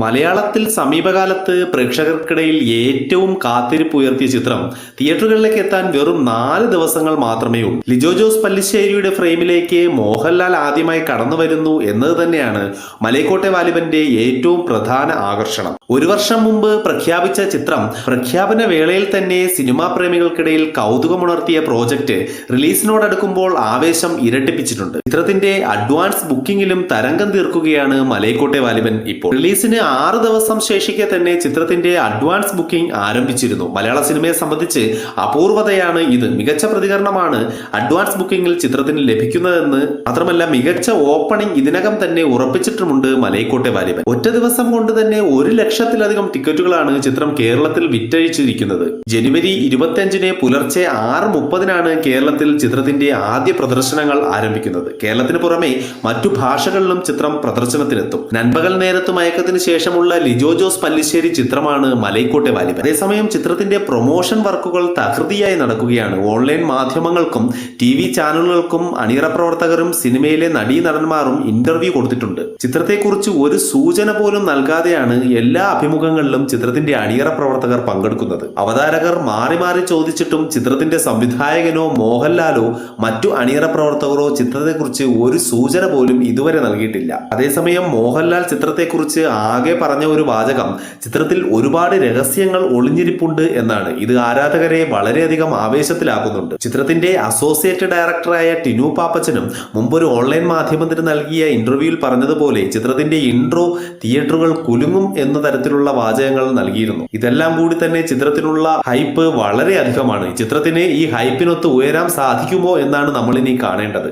മലയാളത്തിൽ സമീപകാലത്ത് പ്രേക്ഷകർക്കിടയിൽ ഏറ്റവും കാത്തിരിപ്പ് ഉയർത്തിയ ചിത്രം തിയേറ്ററുകളിലേക്ക് എത്താൻ വെറും 4 ദിവസങ്ങൾ മാത്രമേ ഉള്ളൂ. ലിജോ ജോസ് പല്ലിശ്ശേരിയുടെ ഫ്രെയിമിലേക്ക് മോഹൻലാൽ ആദ്യമായി കടന്നു വരുന്നു എന്നത് തന്നെയാണ് മലൈക്കോട്ടെ വാലിബന്റെ ഏറ്റവും പ്രധാന ആകർഷണം. ഒരു വർഷം മുമ്പ് പ്രഖ്യാപിച്ച ചിത്രം പ്രഖ്യാപന വേളയിൽ തന്നെ സിനിമാ പ്രേമികൾക്കിടയിൽ കൗതുകമുണർത്തിയ പ്രോജക്റ്റ് റിലീസിനോടടുക്കുമ്പോൾ ആവേശം ഇരട്ടിപ്പിച്ചിട്ടുണ്ട്. ചിത്രത്തിന്റെ അഡ്വാൻസ് ബുക്കിംഗിലും തരംഗം തീർക്കുകയാണ് മലൈക്കോട്ടെ വാലിബൻ ഇപ്പോൾ. റിലീസിന് 6 ദിവസം ശേഷിക്കെ തന്നെ ചിത്രത്തിന്റെ അഡ്വാൻസ് ബുക്കിംഗ് ആരംഭിച്ചിരുന്നു. മലയാള സിനിമയെ സംബന്ധിച്ച് അപൂർവതയാണ് ഇത്. മികച്ച പ്രതികരണമാണ് അഡ്വാൻസ് ബുക്കിംഗിൽ ചിത്രത്തിന് ലഭിക്കുന്നതെന്ന് മാത്രമല്ല മികച്ച ഓപ്പണിംഗ് ഇതിനകം തന്നെ ഉറപ്പിച്ചിട്ടുമുണ്ട് മലൈക്കോട്ടെ വാലിബൻ. ഒറ്റ ദിവസം കൊണ്ട് തന്നെ 1 ലക്ഷത്തിലധികം ടിക്കറ്റുകളാണ് ചിത്രം കേരളത്തിൽ വിറ്റഴിച്ചിരിക്കുന്നത്. ജനുവരി 25-ന് പുലർച്ചെ 6:30-നാണ് കേരളത്തിൽ ചിത്രത്തിന്റെ ആദ്യ പ്രദർശനങ്ങൾ ആരംഭിക്കുന്നത്. കേരളത്തിന് പുറമെ മറ്റു ഭാഷകളിലും ചിത്രം പ്രദർശനത്തിനെത്തും. നൻപകൽ നേരത്ത് മയക്കത്തിന് ശേഷമുള്ള ലിജോ ജോസ് പല്ലിശ്ശേരി ചിത്രമാണ് മലൈക്കോട്ടെ വാലിബൻ. അതേസമയം ചിത്രത്തിന്റെ പ്രൊമോഷൻ വർക്കുകൾ തകൃതിയായി നടക്കുകയാണ്. ഓൺലൈൻ മാധ്യമങ്ങൾക്കും TV ചാനലുകൾക്കും അണിയറ പ്രവർത്തകരും സിനിമയിലെ നടീനടന്മാരും ഇന്റർവ്യൂ കൊടുത്തിട്ടുണ്ട്. ചിത്രത്തെക്കുറിച്ച് ഒരു സൂചന പോലും നൽകാതെയാണ് എല്ലാ അഭിമുഖങ്ങളിലും ചിത്രത്തിന്റെ അണിയറ പ്രവർത്തകർ പങ്കെടുക്കുന്നത്. അവതാരകർ മാറി മാറി ചോദിച്ചിട്ടും ചിത്രത്തിന്റെ സംവിധായകനോ മോഹൻലാലോ മറ്റു അണിയറ പ്രവർത്തകരോ ചിത്രത്തെക്കുറിച്ച് ഒരു സൂചന പോലും ഇതുവരെ നൽകിയിട്ടില്ല. അതേസമയം മോഹൻലാൽ ചിത്രത്തെക്കുറിച്ച് ആകെ പറഞ്ഞ ഒരു വാചകം ചിത്രത്തിൽ ഒരുപാട് രഹസ്യങ്ങൾ ഒളിഞ്ഞിരിപ്പുണ്ട് എന്നാണ്. ഇത് ആരാധകരെ വളരെയധികം ആവേശത്തിലാക്കുന്നുണ്ട്. ചിത്രത്തിന്റെ അസോസിയേറ്റ് ഡയറക്ടറായ ടിനു പാപ്പച്ചനും മുമ്പൊരു ഓൺലൈൻ മാധ്യമത്തിന് നൽകിയ ഇന്റർവ്യൂവിൽ പറഞ്ഞതുപോലെ ചിത്രത്തിന്റെ ഇൻട്രോ തിയേറ്ററുകൾ കുലുങ്ങും എന്ന തരത്തിലുള്ള വാചകങ്ങൾ നൽകിയിരുന്നു. ഇതെല്ലാം കൂടി തന്നെ ചിത്രത്തിനുള്ള ഹൈപ്പ് വളരെ അധികമാണ്. ചിത്രത്തിന് ഈ ഹൈപ്പിനൊത്ത് ഉയരാൻ സാധിക്കുമോ എന്നാണ് നമ്മളിനി കാണേണ്ടത്.